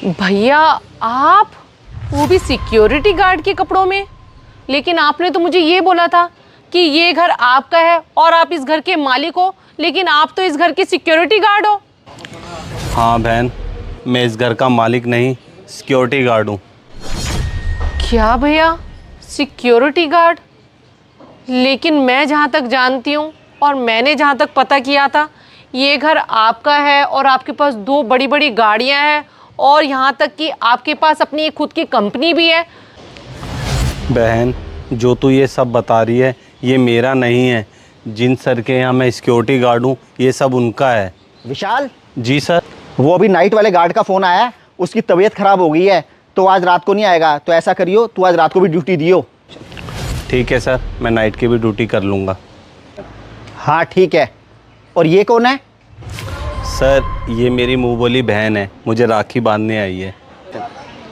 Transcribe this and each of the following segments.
भैया आप, वो भी सिक्योरिटी गार्ड के कपड़ों में? लेकिन आपने तो मुझे ये बोला था कि ये घर आपका है और आप इस घर के मालिक हो, लेकिन आप तो इस घर के सिक्योरिटी गार्ड हो। हाँ बहन, मैं इस घर का मालिक नहीं, सिक्योरिटी गार्ड हूँ। क्या भैया, सिक्योरिटी गार्ड? लेकिन मैं जहाँ तक जानती हूँ और मैंने जहाँ तक पता किया था, ये घर आपका है और आपके पास 2 बड़ी बड़ी गाड़ियाँ हैं और यहाँ तक कि आपके पास अपनी एक खुद की कंपनी भी है। बहन, जो तू ये सब बता रही है ये मेरा नहीं है। जिन सर के यहाँ मैं सिक्योरिटी गार्ड हूँ ये सब उनका है। विशाल, जी सर। वो अभी नाइट वाले गार्ड का फ़ोन आया है, उसकी तबीयत ख़राब हो गई है तो आज रात को नहीं आएगा। तो ऐसा करियो, तू आज रात को भी ड्यूटी दियो। ठीक है सर, मैं नाइट की भी ड्यूटी कर लूँगा। हाँ ठीक है। और ये कौन है? सर, ये मेरी मुँह बोली बहन है, मुझे राखी बांधने आई है।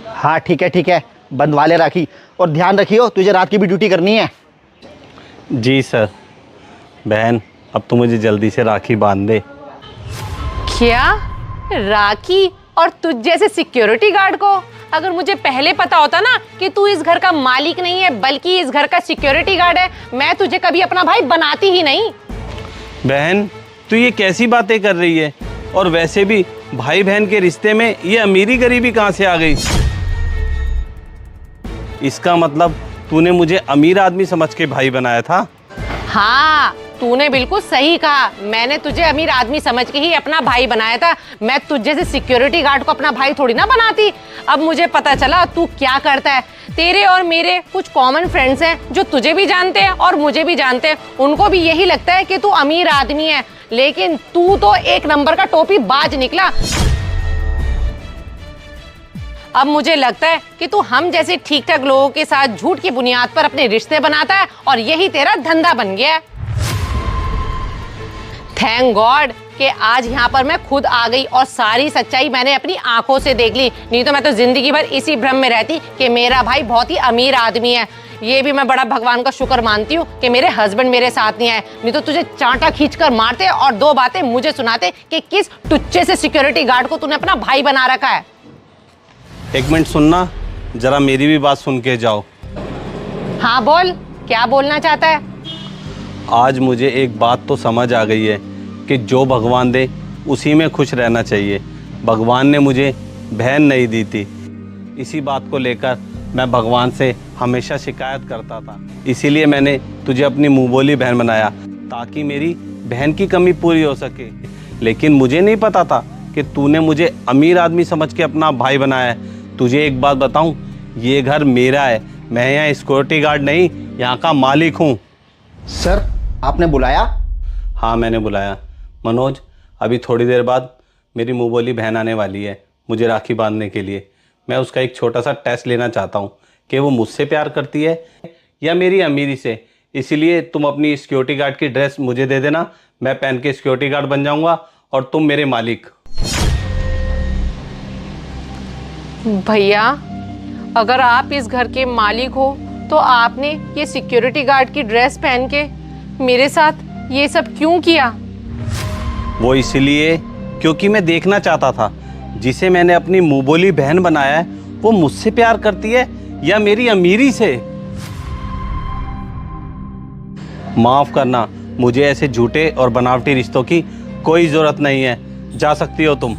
हाँ ठीक है, बंधवा ले राखी। और ध्यान रखियो, तुझे रात की भी ड्यूटी करनी है। जी सर। बहन, अब तो मुझे जल्दी से राखी बांध दे। क्या राखी? और तुझ जैसे सिक्योरिटी गार्ड को? अगर मुझे पहले पता होता ना कि तू इस घर का मालिक नहीं है बल्कि इस घर का सिक्योरिटी गार्ड है, मैं तुझे कभी अपना भाई बनाती ही नहीं। बहन, तू ये कैसी बातें कर रही है? और वैसे भी भाई बहन के रिश्ते में ये अमीरी गरीबी कहाँ से आ गई? इसका मतलब तूने मुझे अमीर आदमी समझ के भाई बनाया था? हाँ, तूने बिल्कुल सही कहा। मैंने तुझे अमीर आदमी समझ के ही अपना भाई बनाया था। मैं तुझ जैसे सिक्योरिटी गार्ड को अपना भाई थोड़ी ना बनाती। अब मुझे पता चला तू क्या करता है। तेरे और मेरे कुछ कॉमन फ्रेंड्स हैं जो तुझे भी जानते हैं और मुझे भी जानते हैं। उनको भी यही लगता है कि तू अमीर आदमी है, लेकिन तू तो एक नंबर का टोपी बाज निकला। अब मुझे लगता है कि तू हम जैसे ठीक ठाक लोगों के साथ झूठ की बुनियाद पर अपने रिश्ते बनाता है और यही तेरा धंधा बन गया है। थैंक गॉड कि आज यहाँ पर मैं खुद आ गई और सारी सच्चाई मैंने अपनी आंखों से देख ली। नहीं तो मैं तो जिंदगी भर इसी भ्रम में रहती कि मेरा भाई बहुत ही अमीर आदमी है। ये भी मैं बड़ा भगवान का शुक्र मानती हूँ कि मेरे हस्बैंड मेरे साथ नहीं आए, नहीं तो तुझे चांटा खींचकर मारते और 2 बातें मुझे सुनाते कि किस टुच्चे से सिक्योरिटी गार्ड को तूने अपना भाई बना रखा है। एक मिनट सुनना, जरा मेरी भी बात सुन के जाओ। हाँ बोल, क्या बोलना चाहता है? आज मुझे एक बात तो समझ आ गई है कि जो भगवान दे उसी में खुश रहना चाहिए। भगवान ने मुझे बहन नहीं दी थी, इसी बात को लेकर मैं भगवान से हमेशा शिकायत करता था। इसीलिए मैंने तुझे अपनी मुँह बोली बहन बनाया ताकि मेरी बहन की कमी पूरी हो सके। लेकिन मुझे नहीं पता था कि तूने मुझे अमीर आदमी समझ के अपना भाई बनाया है। तुझे एक बात बताऊं, ये घर मेरा है। मैं यहाँ सिक्योरिटी गार्ड नहीं, यहाँ का मालिक हूँ। सर, आपने बुलाया? हाँ, मैंने बुलाया। मनोज, अभी थोड़ी देर बाद मेरी मुँह बोली बहन आने वाली है मुझे राखी बांधने के लिए। मैं उसका एक छोटा सा टेस्ट लेना चाहता हूँ कि वो मुझसे प्यार करती है या मेरी अमीरी से। इसीलिए तुम अपनी सिक्योरिटी गार्ड की ड्रेस मुझे दे देना, मैं पहन के सिक्योरिटी गार्ड बन जाऊँगा और तुम मेरे मालिक। भैया, अगर आप इस घर के मालिक हो तो आपने ये सिक्योरिटी गार्ड की ड्रेस पहन के मेरे साथ ये सब क्यों किया? वो इसलिए क्योंकि मैं देखना चाहता था जिसे मैंने अपनी मुँह बोली बहन बनाया है वो मुझसे प्यार करती है या मेरी अमीरी से। माफ़ करना, मुझे ऐसे झूठे और बनावटी रिश्तों की कोई ज़रूरत नहीं है। जा सकती हो तुम।